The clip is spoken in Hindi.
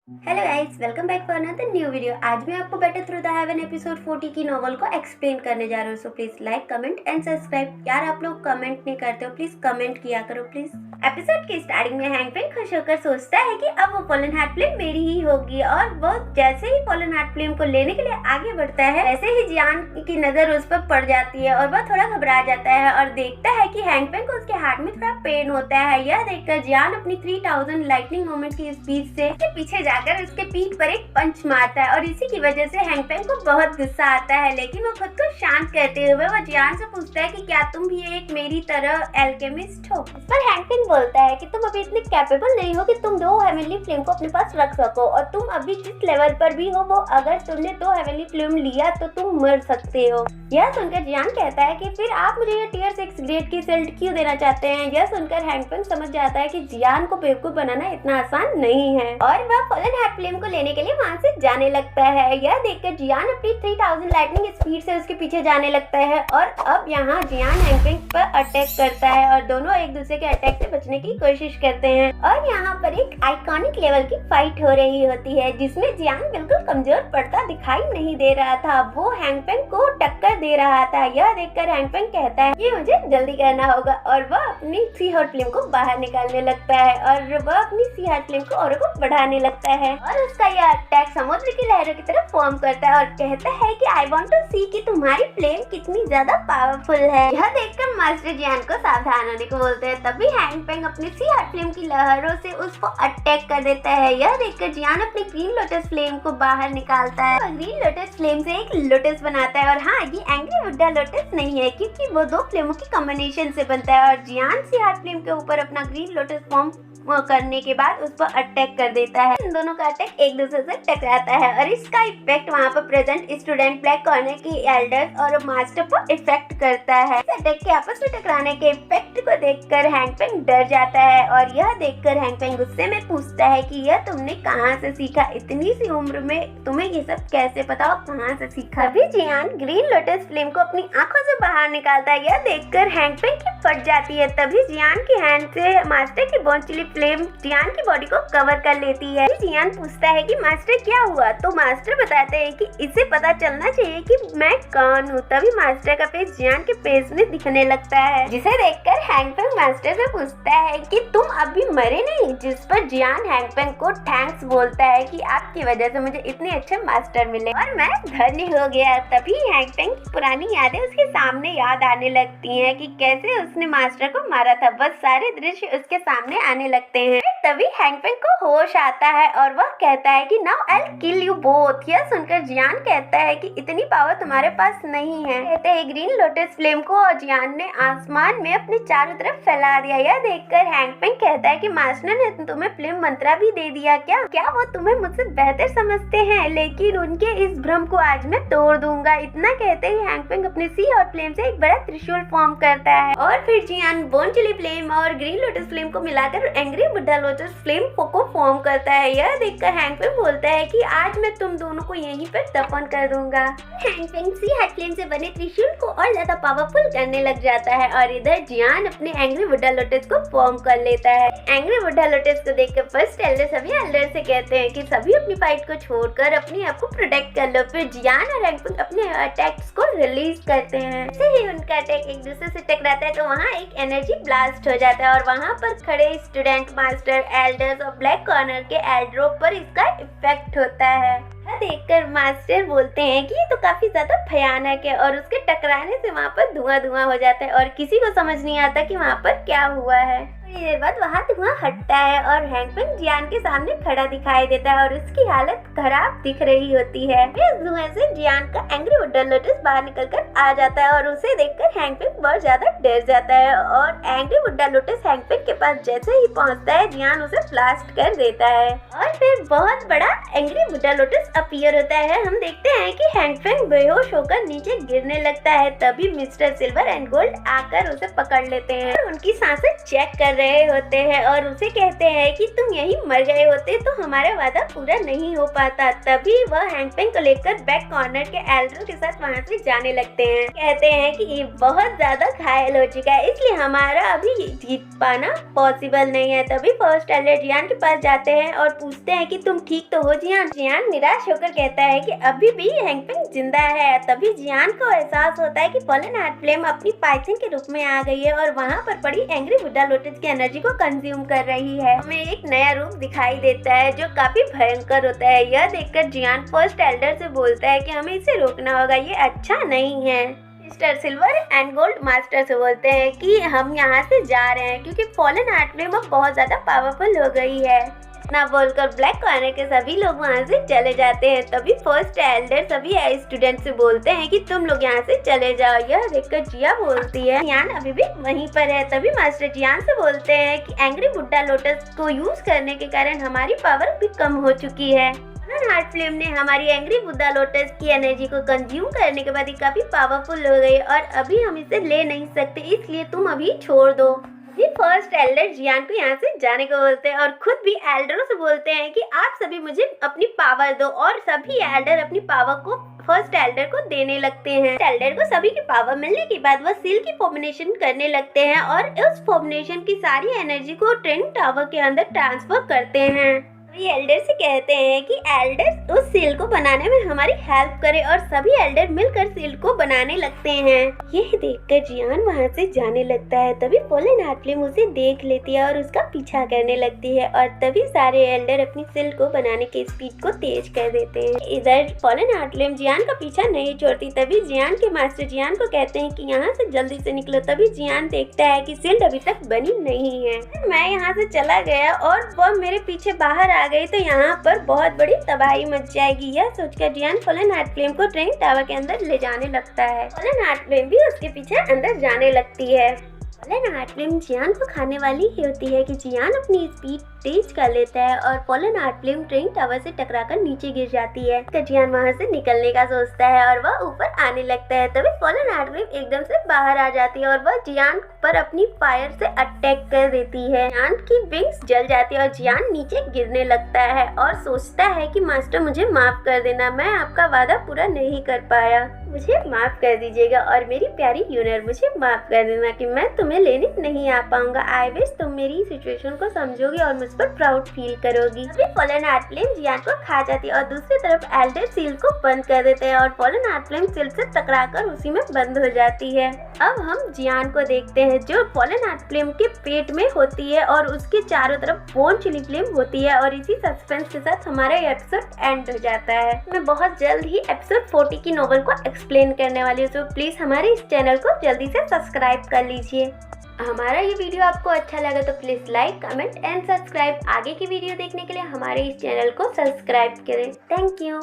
Hello guys, welcome back for another new video. आज मैं आपको better through the haven episode 40 की नॉवल को एक्सप्लेन करने जा रहा हूँ। So please like, comment and subscribe. यार आप लोग कमेंट नहीं करते हो, प्लीज कमेंट किया करो प्लीज। एपिसोड की स्टार्टिंग में हैंक पेंग खुश होकर सोचता है कि अब वो फॉलन हार्ट फ्लेम मेरी ही होगी, और वो जैसे ही फॉलन हार्ट फ्लेम को लेने के लिए आगे बढ़ता है वैसे ही जियान की नजर उस पर पड़ जाती है और वह थोड़ा घबरा जाता है और देखता है कि हैंक पेंग को उसके हार्ट में थोड़ा पेन होता है। यह देखकर जियान अपनी 3000 लाइटनिंग मोमेंट की स्पीड से उसके पीछे जाकर उसके पीठ पर एक पंच मारता है और इसी की वजह से हैंक पेंग को बहुत गुस्सा आता है, लेकिन वो खुद को शांत करते हुए वो जियान से पूछता है कि क्या तुम भी एक मेरी तरह एल्केमिस्ट हो। इस पर हैंक पेंग बोलता है कि तुम अभी इतने कैपेबल नहीं हो कि तुम दो हेवनली फ्लेम को अपने पास रख सको, और तुम अभी जिस लेवल पर भी हो वो अगर तुमने दो हेवनली फ्लेम लिया तो तुम मर सकते हो। यह सुनकर जियान कहता है कि फिर आप मुझे ये टियर 6 ग्रेड की सिल्ट क्यों देना चाहते हैं। यह सुनकर हैंक पेंग समझ जाता है कि जियान को बेवकूफ बनाना इतना आसान नहीं है और वह फॉलन हार्ट फ्लेम को लेने के लिए वहाँ से जाने लगता है। यह देखकर जियान अपनी 3000 लाइटनिंग स्पीड से उसके पीछे जाने लगता है और अब यहाँ जियान हैंक पेंग पर अटैक करता है और दोनों एक दूसरे के अटैक से बचने की कोशिश करते हैं। और यहाँ पर एक आइकॉनिक लेवल की फाइट हो रही होती है जिसमें जियान बिल्कुल कमजोर पड़ता दिखाई नहीं दे रहा था, वो हैंक पेंग को टक्कर दे रहा था। यह देखकर हैंक पेंग कहता है कि मुझे जल्दी करना होगा और वह अपनी सी हॉट फ्लेम को बाहर निकालने लगता है और वह अपनी सी हॉट फ्लेम को और को बढ़ाने लगता है और उसका यह अटैक समुद्र की लहरों की तरफ फॉर्म करता है और कहता है कि आई वांट टू सी कि तुम्हारी फ्लेम कितनी ज्यादा पावरफुल है। यह देखकर मास्टर जियान को सावधान होने को बोलते हैं। तभी हैंक पेंग अपनी सी हॉट फ्लेम की लहरों से उसको अटैक कर देता है। यह देखकर जियान अपनी ग्रीन लोटस फ्लेम को बाहर निकालता है और ग्रीन लोटस फ्लेम से एक लोटस बनाता है। और हाँ, ये एंग्री बुड्ढा लोटस नहीं है क्योंकि वो दो फ्लेमों की कॉम्बिनेशन से बनता है और जियान सी हॉट फ्लेम के ऊपर अपना ग्रीन लोटस फॉर्म करने के बाद उस पर अटैक कर देता है। इन दोनों का अटैक एक दूसरे से टकराता है और इसका इफेक्ट वहाँ पर प्रेजेंट स्टूडेंट, ब्लैक कॉर्नर की एल्डर्स और मास्टर पर इफेक्ट करता है। इस अटैक के आपस में टकराने के इफेक्ट को देखकर हैंक पेंग डर जाता है और यह देखकर हैंक पेंग गुस्से में पूछता है कि यह तुमने कहाँ से सीखा, इतनी सी उम्र में तुम्हें ये सब कैसे पता और कहाँ से सीखा। अभी जियान ग्रीन लोटस फ्लेम को अपनी आंखों से बाहर निकालता है। यह देखकर हैंक पेंग की फट जाती है। तभी जियान की हैंड से मास्टर की बोन चिली फ्लेम जियान की बॉडी को कवर कर लेती है। जियान पूछता है कि मास्टर क्या हुआ, तो मास्टर बताते हैं कि इसे पता चलना चाहिए कि मैं कौन हूँ। तभी मास्टर का फेस जियान के फेस में दिखने लगता है, जिसे देखकर हैंक पेंग मास्टर से पूछता है कि तुम अभी मरे नहीं। जिस पर जियान हैंक पेंग को थैंक्स बोलता है कि आपकी वजह से मुझे इतने अच्छे मास्टर मिले और मैं धन्य हो गया। तभी हैंक पेंग की पुरानी यादें उसके सामने याद आने लगती हैं कि कैसे उसने मास्टर को मारा था। बस सारे दृश्य उसके सामने आने लगते हैं। तभी हैंक पेंग को होश आता है और वह कहता है कि now I will kill you both. यह सुनकर जियान कहता है कि इतनी पावर तुम्हारे पास नहीं है। कहते हैं ग्रीन लोटस फ्लेम को और जियान ने आसमान में अपने चारों तरफ फैला दिया। यह देखकर हैंक पेंग कहता है कि मास्टर ने तुम्हें फ्लेम मंत्रा भी दे दिया क्या वो तुम्हें मुझसे बेहतर समझते हैं, लेकिन उनके इस भ्रम को आज मैं तोड़ दूंगा। इतना कहते ही हैंक पेंग अपनी सी हॉट फ्लेम से एक बड़ा त्रिशूल फॉर्म करता है और फिर जियान बोन चिली फ्लेम और ग्रीन लोटस फ्लेम को मिलाकर एंग्री बुड्ढा लोटस फ्लेम को फॉर्म करता है। यह देखकर हैंक पेंग बोलता है कि आज मैं तुम दोनों को यहीं पर दफन कर दूंगा। हैंक पेंग सी हॉट फ्लेम से बने त्रिशूल को और ज्यादा पावरफुल करने लग जाता है और इधर जियान अपने एंग्री बुड्ढा लोटस को फॉर्म कर लेता है। एंग्री बुड्ढा लोटस को देखकर फर्स्ट एल्डर सभी एल्डर से कहते हैं कि सभी अपनी फाइट को छोड़कर अपने आप को प्रोटेक्ट कर लो। फिर जियान और हैंक पेंग अपने अटैक्स को रिलीज करते हैं। जैसे ही उनका अटैक एक दूसरे से टकराता है तो वहाँ एक एनर्जी ब्लास्ट हो जाता है और वहाँ पर खड़े स्टूडेंट, मास्टर, एल्डर्स और ब्लैक कॉर्नर के एल्डरों पर इसका इफेक्ट होता है। यह देखकर मास्टर बोलते हैं कि ये तो काफी ज्यादा भयानक है और उसके टकराने से वहाँ पर धुआं हो जाता है और किसी को समझ नहीं आता कि वहाँ पर क्या हुआ है। थोड़ी देर बाद वहाँ धुआं हटता है और हैंक पेंग जियान के सामने खड़ा दिखाई देता है और उसकी हालत खराब दिख रही होती है। इस धुएं से जियान का एंग्री बुड्ढा लोटस बाहर निकलकर आ जाता है और उसे देखकर हैंक पेंग बहुत ज्यादा डर जाता है और एंग्री बुड्ढा लोटस हैंक पेंग के पास जैसे ही पहुँचता है जियान उसे ब्लास्ट कर देता है और फिर बहुत बड़ा एंग्री बुड्ढा लोटस अपीयर होता है। हम देखते हैं कि हैंक पेंग बेहोश होकर नीचे गिरने लगता है। तभी मिस्टर सिल्वर एंड गोल्ड आकर उसे पकड़ लेते हैं और उनकी सांसें चेक कर रहे होते हैं और उसे कहते हैं कि तुम यहीं मर गए होते तो हमारा वादा पूरा नहीं हो पाता। तभी वह हैंगपेंग को लेकर बैक कॉर्नर के एल्डर के साथ वहाँ से जाने लगते हैं। कहते हैं कि ये बहुत ज्यादा घायल हो चुका है, इसलिए हमारा अभी जीत पाना पॉसिबल नहीं है। तभी फर्स्ट एल्डर जियान के पास जाते हैं और पूछते हैं कि तुम ठीक तो हो जियान। जियान निराश होकर कहता है कि अभी भी हैंगपेंग जिंदा है। तभी जियान को एहसास होता है कि फॉलन हार्ट फ्लेम अपनी पाइथन के रूप में आ गई है और वहाँ पर पड़ी एंग्री बुड्ढा लोटस की एनर्जी को कंज्यूम कर रही है। हमें एक नया रूप दिखाई देता है जो काफी भयंकर होता है। यह देखकर जियान फर्स्ट एल्डर से बोलता है कि हमें इसे रोकना होगा, ये अच्छा नहीं है। Mister silver and gold master से बोलते हैं कि हम यहाँ से जा रहे हैं क्योंकि फॉलन हार्ट फ्लेम अब बहुत ज्यादा पावरफुल हो गई है। ना बोलकर ब्लैक कॉर्नर के सभी लोग वहाँ से चले जाते हैं। तभी फर्स्ट एल्डर सभी स्टूडेंट से बोलते हैं कि तुम लोग यहाँ से चले जाओ। यह देखकर जिया बोलती है जियान अभी भी वहीं पर है। तभी मास्टर जियान से बोलते हैं कि एंग्री बुड्ढा लोटस को यूज करने के कारण हमारी पावर भी कम हो चुकी है। हार्ट फ्लेम ने हमारी एंग्री बुड्ढा लोटस की एनर्जी को कंज्यूम करने के बाद ये काफी पावरफुल हो गई और अभी हम इसे ले नहीं सकते, इसलिए तुम अभी छोड़ दो। ये फर्स्ट एल्डर जियान को यहाँ से जाने को बोलते हैं और खुद भी एल्डरों से बोलते हैं कि आप सभी मुझे अपनी पावर दो और सभी एल्डर अपनी पावर को फर्स्ट एल्डर को देने लगते हैं। एल्डर को सभी की पावर मिलने के बाद वह सील की फॉर्मेशन करने लगते हैं और उस फॉर्मेशन की सारी एनर्जी को ट्रेनिंग टावर के अंदर ट्रांसफर करते हैं। ये एल्डर से कहते हैं कि एल्डर्स उस सील को बनाने में हमारी हेल्प करे और सभी एल्डर मिलकर सील को बनाने लगते हैं। यह देखकर जियान वहाँ से जाने लगता है। तभी फॉलन हार्ट फ्लेम उसे देख लेती है और उसका पीछा करने लगती है और तभी सारे एल्डर अपनी सील को बनाने की स्पीड को तेज कर देते हैं। इधर फॉलन हार्ट फ्लेम जियान का पीछा नहीं छोड़ती। तभी जियान के मास्टर जियान को कहते हैं कि यहाँ से जल्दी से निकलो। तभी जियान देखता है कि सील अभी तक बनी नहीं है। मैं यहाँ से चला गया और वह मेरे पीछे बाहर आ गई तो यहाँ पर बहुत बड़ी तबाही मच जाएगी। यह सोचकर जियान फॉलन हार्ट फ्लेम को ट्रेनिंग टावर के अंदर ले जाने लगता है। फॉलन हार्ट फ्लेम भी उसके पीछे अंदर जाने लगती है। फॉलन हार्ट फ्लेम जियान को खाने वाली ही होती है कि जियान अपनी स्पीड तेज कर लेता है और fallen heart flame training tower से टकराकर नीचे गिर जाती है। तो जियान वहाँ से निकलने का सोचता है और वह ऊपर आने लगता है। तभी फॉलन हार्ट फ्लेम एकदम से बाहर आ जाती है और वह जियान पर अपनी फायर से अटैक कर देती है। जियान की विंग्स जल जाती है और जियान नीचे गिरने लगता है और सोचता है कि मास्टर मुझे माफ कर देना, मैं आपका वादा पूरा नहीं कर पाया, मुझे माफ कर दीजिएगा और मेरी प्यारी यूनर मुझे माफ कर देना कि मैं तुम्हें लेने नहीं आ पाऊंगा। आई विश तुम मेरी सिचुएशन को समझोगी और मुझ पर प्राउड फील करोगी। अभी फॉलन हार्ट फ्लेम जियान को खा जाती है और दूसरी तरफ एल्डर सील को बंद कर देते हैं और फॉलन हार्ट फ्लेम सील से टकराकर उसी में बंद हो जाती है। अब हम जियान को देखते हैं जो फॉलन हार्ट फ्लेम के पेट में होती है और उसके चारों तरफ बोन चिली फ्लेम होती है और इसी सस्पेंस के साथ हमारा एपिसोड एंड हो जाता है। मैं बहुत जल्द ही एपिसोड 40 की नॉवल को एक्सप्लेन करने वाली हूँ, तो प्लीज हमारे इस चैनल को जल्दी से सब्सक्राइब कर लीजिए। हमारा ये वीडियो आपको अच्छा लगा तो please like, comment and subscribe. आगे की वीडियो देखने के लिए हमारे इस चैनल को सब्सक्राइब करें। Thank you.